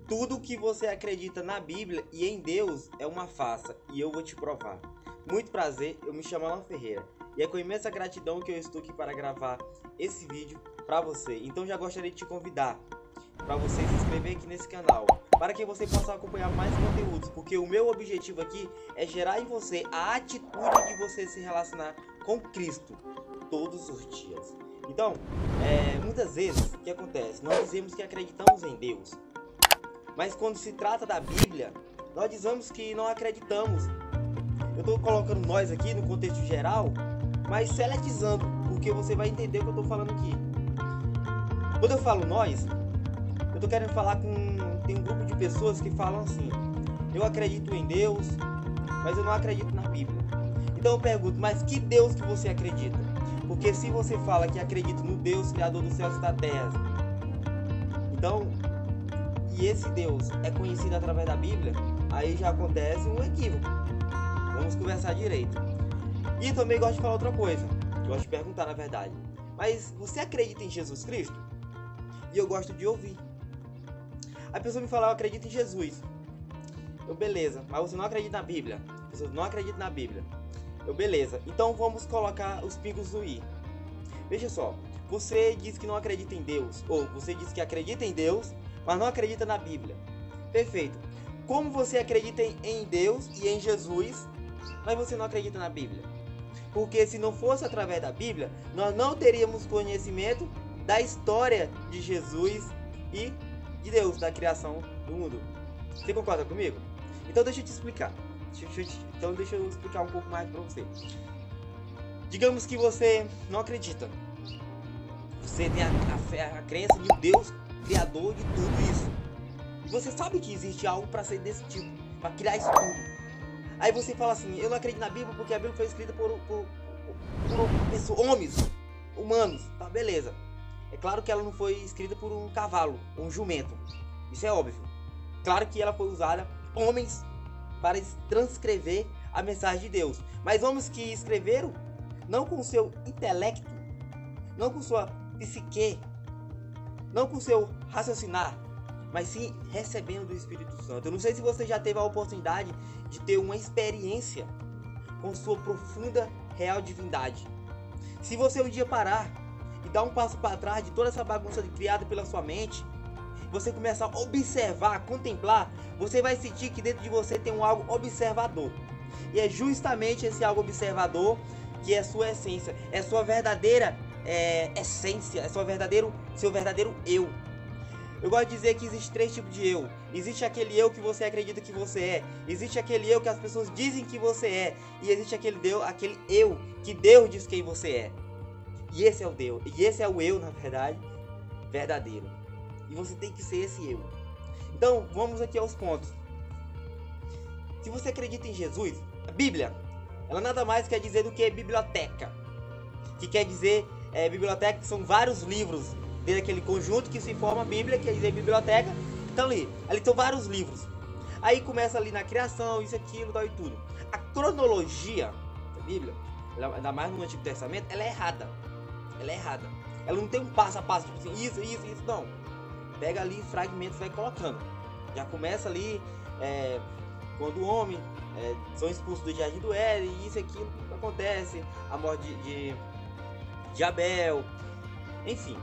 Tudo que você acredita na Bíblia e em Deus é uma farsa, e eu vou te provar. Muito prazer, eu me chamo Alan Ferreira, e é com imensa gratidão que eu estou aqui para gravar esse vídeo para você. Então já gostaria de te convidar para você se inscrever aqui nesse canal, para que você possa acompanhar mais conteúdos, porque o meu objetivo aqui é gerar em você a atitude de você se relacionar com Cristo todos os dias. Então, muitas vezes, o que acontece? Nós dizemos que acreditamos em Deus, mas quando se trata da Bíblia, nós dizemos que não acreditamos. Eu estou colocando nós aqui no contexto geral, mas seletizando, porque você vai entender o que eu estou falando aqui. Quando eu falo nós, eu estou querendo falar tem um grupo de pessoas que falam assim: eu acredito em Deus, mas eu não acredito na Bíblia. Então eu pergunto, mas que Deus que você acredita? Porque se você fala que acredita no Deus Criador dos céus e da terra, então, e esse Deus é conhecido através da Bíblia, aí já acontece um equívoco. Vamos conversar direito. E também gosto de falar outra coisa, gosto de perguntar na verdade: mas você acredita em Jesus Cristo? E eu gosto de ouvir. A pessoa me fala: eu acredito em Jesus. Eu, beleza, mas você não acredita na Bíblia? A pessoa não acredita na Bíblia. Eu, beleza, então vamos colocar os pingos no i. Veja só, você diz que não acredita em Deus, ou você diz que acredita em Deus, mas não acredita na Bíblia. Perfeito. Como você acredita em Deus e em Jesus, mas você não acredita na Bíblia? Porque se não fosse através da Bíblia, nós não teríamos conhecimento da história de Jesus e de Deus, da criação do mundo. Você concorda comigo? Então deixa eu te explicar. Deixa eu explicar um pouco mais para você. Digamos que você não acredita. Você tem a fé, a crença de um Deus criador de tudo isso. E você sabe que existe algo para ser desse tipo, para criar isso tudo. Aí você fala assim: eu não acredito na Bíblia porque a Bíblia foi escrita por pessoas, homens, humanos. Tá, beleza. É claro que ela não foi escrita por um cavalo, um jumento. Isso é óbvio. Claro que ela foi usada por homens para transcrever a mensagem de Deus. Mas homens que escreveram não com seu intelecto, não com sua psique, não com seu raciocinar, mas sim recebendo do Espírito Santo. Eu não sei se você já teve a oportunidade de ter uma experiência com sua profunda, real divindade. Se você um dia parar e dar um passo para trás de toda essa bagunça criada pela sua mente, você começar a observar, a contemplar, você vai sentir que dentro de você tem um algo observador. E é justamente esse algo observador que é sua essência, é sua verdadeira essência, é seu verdadeiro eu. Eu gosto de dizer que existe 3 tipos de eu. Existe aquele eu que você acredita que você é. Existe aquele eu que as pessoas dizem que você é. E existe aquele eu que Deus diz quem você é. E esse é o Deus. E esse é o eu, na verdade, verdadeiro. E você tem que ser esse eu. Então, vamos aqui aos pontos. Se você acredita em Jesus, a Bíblia, ela nada mais quer dizer do que biblioteca. Que quer dizer, biblioteca são vários livros dentro daquele conjunto que se forma a Bíblia, quer dizer biblioteca. Então ali estão vários livros. Aí começa ali na criação, isso, aquilo, tal e tudo. A cronologia da Bíblia, ainda mais no Antigo Testamento, ela é errada. Ela é errada. Ela não tem um passo a passo, tipo assim, isso, não. Pega ali fragmentos e vai colocando. Já começa ali quando o homem são expulsos do jardim do Éden, e isso, aquilo, acontece. A morte de Abel, enfim.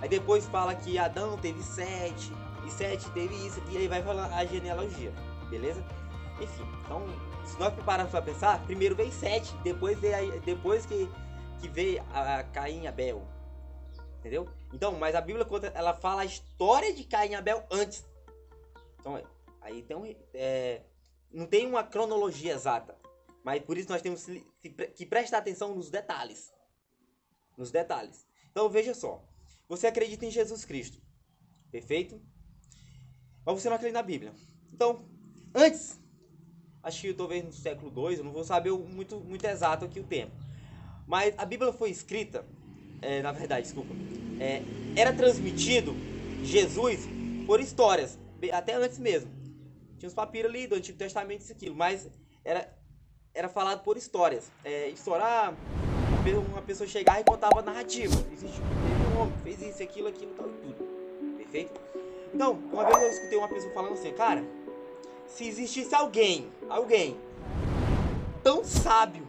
Aí depois fala que Adão teve 7, e 7 teve isso, e aí vai falar a genealogia, beleza? Enfim, então, se nós prepararmos para pensar, primeiro veio 7, depois que veio a Caim e Abel, entendeu? Então, mas a Bíblia conta, ela fala a história de Caim e Abel antes. Então, aí tem não tem uma cronologia exata, mas por isso nós temos que prestar atenção nos detalhes. Nos detalhes. Então, veja só. Você acredita em Jesus Cristo, perfeito? Mas você não acredita na Bíblia. Então, antes, acho que talvez no século II, eu não vou saber muito exato aqui o tempo. Mas a Bíblia foi escrita, na verdade, desculpa, era transmitido Jesus por histórias, até antes mesmo. Tinha uns papiros ali do Antigo Testamento, isso, aquilo, mas era falado por histórias. Uma pessoa chegava e contava narrativa. Existe um homem, fez isso, aquilo, tal e tudo. Perfeito? Então, uma vez eu escutei uma pessoa falando assim, cara, se existisse alguém tão sábio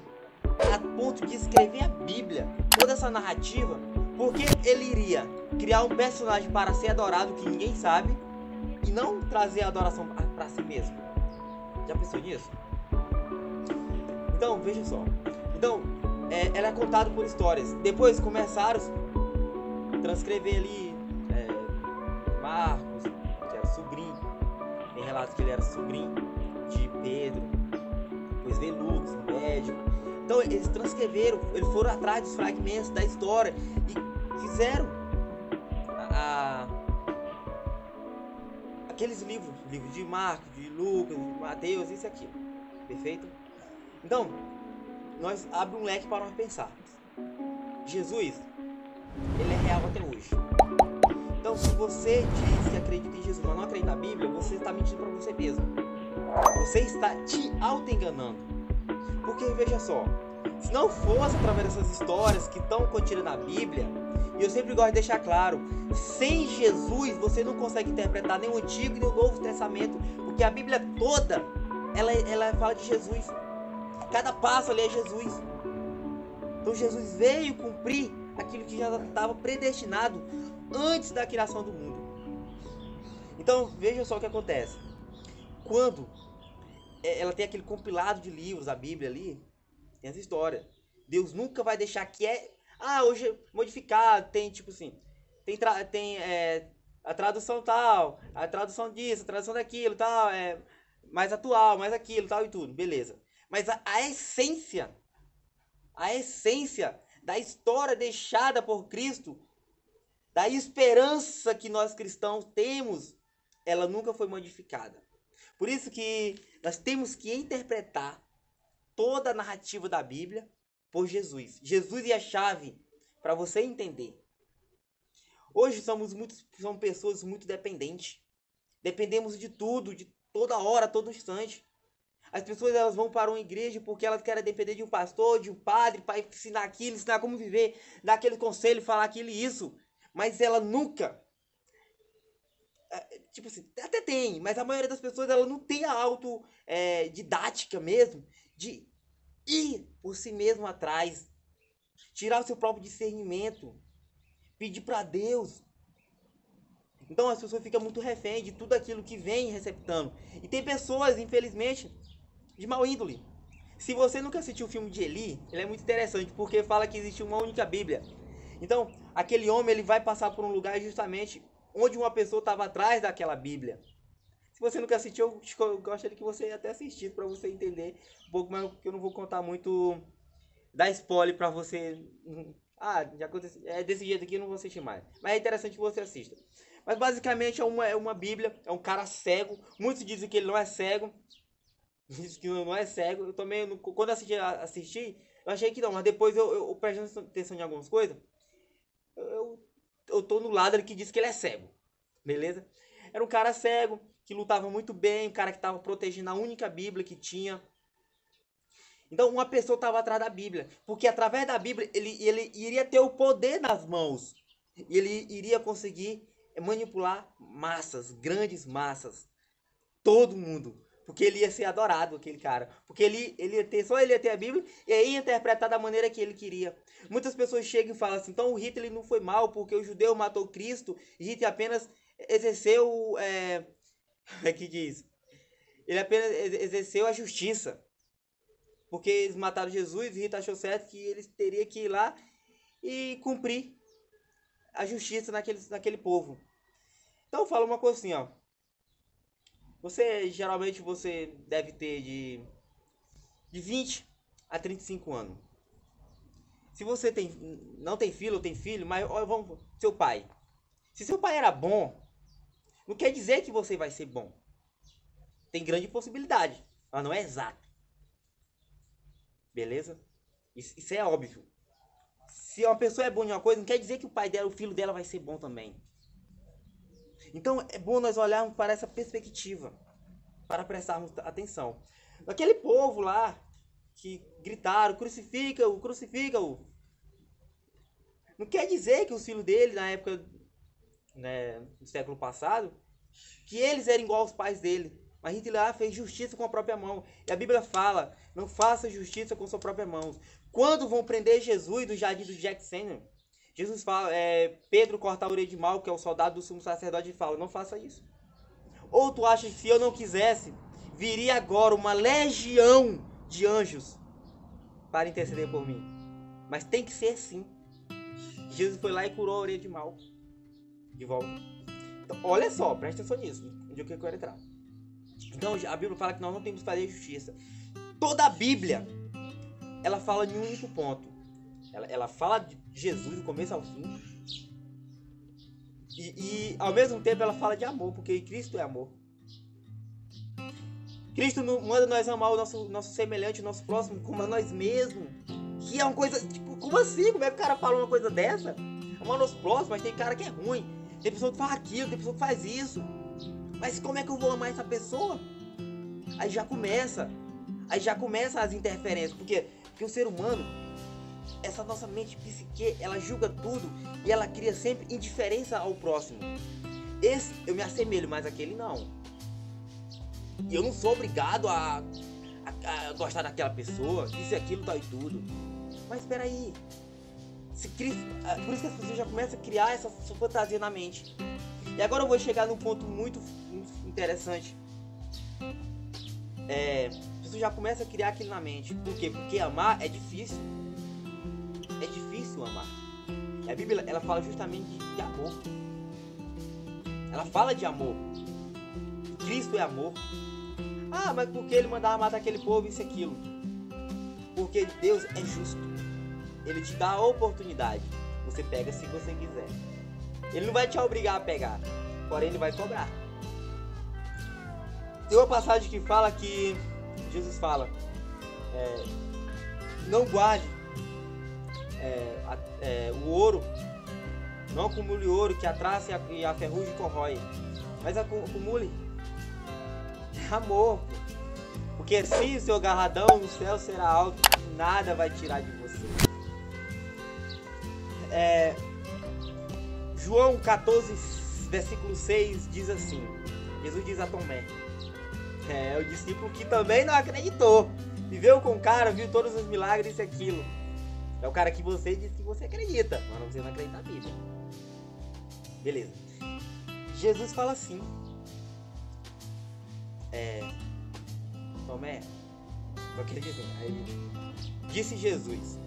a ponto de escrever a Bíblia, toda essa narrativa, por que ele iria criar um personagem para ser adorado que ninguém sabe e não trazer a adoração para si mesmo? Já pensou nisso? Então, veja só. Então, ela é contada por histórias. Depois começaram a transcrever ali Marcos, que era sobrinho. Tem relatos que ele era sobrinho de Pedro. Depois veio Lucas, um médico. Então, eles transcreveram, eles foram atrás dos fragmentos da história e fizeram aqueles livros de Marcos, de Lucas, de Mateus, isso e aquilo. Perfeito? Então, nós abrimos um leque para nós pensar. Jesus, ele é real até hoje. Então, se você diz que acredita em Jesus, mas não acredita na Bíblia, você está mentindo para você mesmo. Você está te auto-enganando. Porque, veja só, se não fosse através dessas histórias que estão contidas na Bíblia, e eu sempre gosto de deixar claro, sem Jesus você não consegue interpretar nem o Antigo nem o Novo Testamento, porque a Bíblia toda, ela fala de Jesus. Cada passo ali é Jesus. Então Jesus veio cumprir aquilo que já estava predestinado antes da criação do mundo. Então veja só o que acontece. Quando ela tem aquele compilado de livros, a Bíblia ali, tem essa história. Deus nunca vai deixar que hoje é modificado, tem tipo assim, tem a tradução tal, a tradução disso, a tradução daquilo, tal, mais atual, mais aquilo, tal e tudo, beleza. Mas a essência da história deixada por Cristo, da esperança que nós cristãos temos, ela nunca foi modificada. Por isso que nós temos que interpretar toda a narrativa da Bíblia por Jesus. Jesus é a chave para você entender. Hoje somos pessoas muito dependentes. Dependemos de tudo, de toda hora, todo instante. As pessoas elas vão para uma igreja porque elas querem depender de um pastor, de um padre, para ensinar aquilo, ensinar como viver, dar aquele conselho, falar aquilo e isso. Mas ela nunca... Tipo assim, até tem, mas a maioria das pessoas ela não tem a didática mesmo de ir por si mesmo atrás, tirar o seu próprio discernimento, pedir para Deus. Então as pessoas ficam muito refém de tudo aquilo que vem receptando. E tem pessoas, infelizmente, de mau índole. Se você nunca assistiu o filme de Eli, ele é muito interessante, porque fala que existe uma única Bíblia. Então, aquele homem ele vai passar por um lugar justamente onde uma pessoa estava atrás daquela Bíblia. Se você nunca assistiu, eu gostaria que você até assistisse para você entender um pouco mais, porque eu não vou contar muito, dar spoiler para você. Já aconteceu, desse jeito aqui, eu não vou assistir mais. Mas é interessante que você assista. Mas basicamente é uma Bíblia, é um cara cego. Muitos dizem que ele não é cego. Dizem que não é cego. Eu também, quando assisti, eu achei que não. Mas depois eu prestando atenção em algumas coisas, eu tô no lado que diz que ele é cego. Beleza? Era um cara cego, que lutava muito bem, um cara que estava protegendo a única Bíblia que tinha. Então uma pessoa estava atrás da Bíblia, porque através da Bíblia ele iria ter o poder nas mãos. E ele iria conseguir manipular massas, grandes massas. Todo mundo. Porque ele ia ser adorado, aquele cara. Porque ele ia ter a Bíblia e ia interpretar da maneira que ele queria. Muitas pessoas chegam e falam assim, então o Hitler não foi mal porque o judeu matou Cristo e Hitler apenas exerceu... que diz? Ele apenas exerceu a justiça. Porque eles mataram Jesus e Hitler achou certo que eles teriam que ir lá e cumprir a justiça naquele povo. Então eu falo uma coisa assim, ó. Geralmente você deve ter de 20 a 35 anos. Se você não tem filho ou tem filho, mas vamos, seu pai. Se seu pai era bom, não quer dizer que você vai ser bom. Tem grande possibilidade, mas não é exato. Beleza? Isso é óbvio. Se uma pessoa é boa em uma coisa, não quer dizer que o pai dela, o filho dela vai ser bom também. Então é bom nós olharmos para essa perspectiva, para prestarmos atenção. Aquele povo lá que gritaram, crucifica-o, crucifica-o. Não quer dizer que os filhos dele, na época, né, do século passado, que eles eram igual aos pais dele. Mas Hitler fez justiça com a própria mão. E a Bíblia fala, não faça justiça com sua própria mão. Quando vão prender Jesus do jardim do Getsemane, Jesus fala, Pedro corta a orelha de Malco, que é o soldado do sumo sacerdote, e fala, não faça isso. Ou tu acha que se eu não quisesse, viria agora uma legião de anjos para interceder por mim? Mas tem que ser assim. Jesus foi lá e curou a orelha de Malco. De volta. Então, olha só, presta atenção nisso. Onde eu quero entrar. Então, a Bíblia fala que nós não temos que fazer justiça. Toda a Bíblia, ela fala de um único ponto. Ela fala de Jesus do começo ao fim. E ao mesmo tempo ela fala de amor, porque Cristo é amor. Cristo manda nós amar o nosso semelhante, o nosso próximo, como a nós mesmos. Que é uma coisa, tipo, como assim? Como é que o cara fala uma coisa dessa? Amar o nosso próximo, mas tem cara que é ruim. Tem pessoa que faz aquilo, tem pessoa que faz isso. Mas como é que eu vou amar essa pessoa? Aí já começa as interferências. Porque o ser humano, essa nossa mente psique, ela julga tudo e ela cria sempre indiferença ao próximo. Esse eu me assemelho, mas aquele não. E eu não sou obrigado a gostar daquela pessoa, isso e aquilo, tal e tudo. Mas espera aí. Por isso que as pessoas já começam a criar essa fantasia na mente. E agora eu vou chegar num ponto muito interessante. As pessoas já começam a criar aquilo na mente. Por quê? Porque amar é difícil. É difícil amar. A Bíblia, ela fala justamente de amor. Ela fala de amor. Cristo é amor. Ah, mas por que ele mandava matar aquele povo, isso e aquilo? Porque Deus é justo. Ele te dá a oportunidade. Você pega se você quiser. Ele não vai te obrigar a pegar, porém ele vai cobrar. Tem uma passagem que fala que Jesus fala, não guarde o ouro, não acumule ouro que a traça e a ferrugem corrói, mas acumule amor, porque assim o seu garradão no céu será alto, nada vai tirar de você. João 14, versículo 6 diz assim, Jesus diz a Tomé, o discípulo que também não acreditou, viveu com o cara, viu todos os milagres, isso e aquilo. É o cara que você diz que você acredita, mas você não acredita na Bíblia. Beleza. Jesus fala assim, Tomé, não acredito. Aí disse Jesus,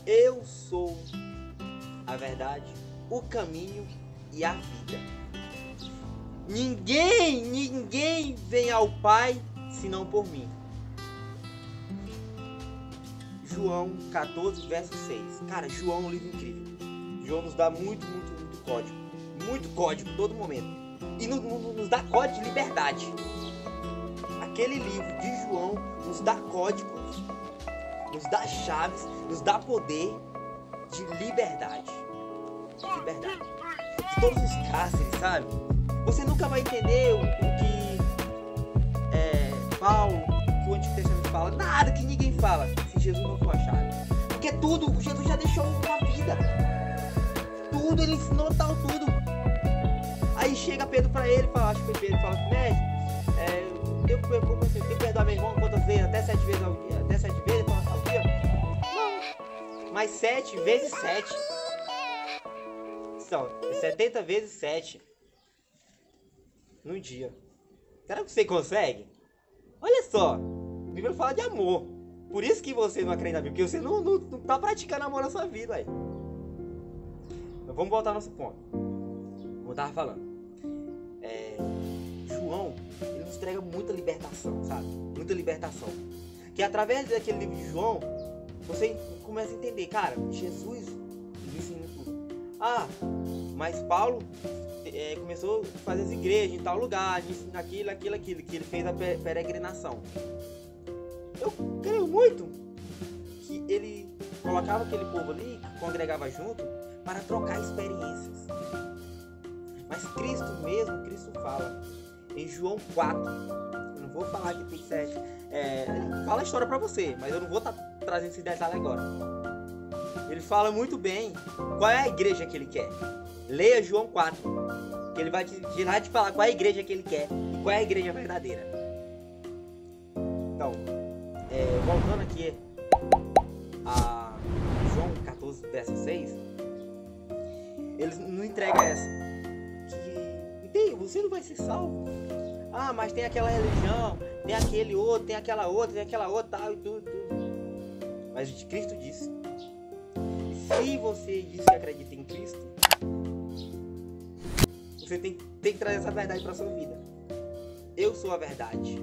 eu sou a verdade, o caminho e a vida. Ninguém vem ao Pai senão por mim. João 14, verso 6. Cara, João é um livro incrível. João nos dá muito código. Muito código, todo momento. E nos dá código de liberdade. Aquele livro de João nos dá códigos, nos dá chaves, nos dá poder de liberdade. Liberdade. De todos os cárceres, sabe? Você nunca vai entender o que Paulo, que o Antigo Testamento fala, nada que ninguém fala, se Jesus não for a chave. Porque tudo, Jesus já deixou uma vida. Tudo, ele ensinou tal tudo. Aí chega Pedro pra ele, fala, acho que foi Pedro, fala, mestre, eu tenho que perdoar meu irmão quantas vezes? Até 7 vezes ao dia? Até 7 vezes? Ao dia? Não. Mas 7 vezes 7. São 70 vezes 7. No dia. Será que você consegue? Olha só. A Bíblia fala de amor. Por isso que você não acredita na Bíblia. Porque você não tá praticando amor na sua vida, aí. Então, vamos voltar ao nosso ponto. Como eu tava falando. João, ele nos entrega muita libertação, sabe? Muita libertação. Que através daquele livro de João, você começa a entender, cara, Jesus me ensina tudo. Ah, mas Paulo começou a fazer as igrejas em tal lugar, ensinar aquilo, que ele fez a peregrinação. Eu creio muito que ele colocava aquele povo ali, congregava junto, para trocar experiências. Mas Cristo fala em João 4, eu não vou falar aqui tudo certo, fala a história pra você, mas eu não vou estar trazendo esse detalhe agora. Ele fala muito bem qual é a igreja que ele quer. Leia João 4. que ele vai te falar qual é a igreja que ele quer e qual é a igreja verdadeira. Então, voltando aqui a João 14, verso 6, ele nos entrega essa. Que você não vai ser salvo. Ah, mas tem aquela religião, tem aquele outro, tem aquela outra, tal e tudo. Mas Cristo disse: se você diz que acredita em Cristo, você tem que trazer essa verdade para sua vida. Eu sou a verdade.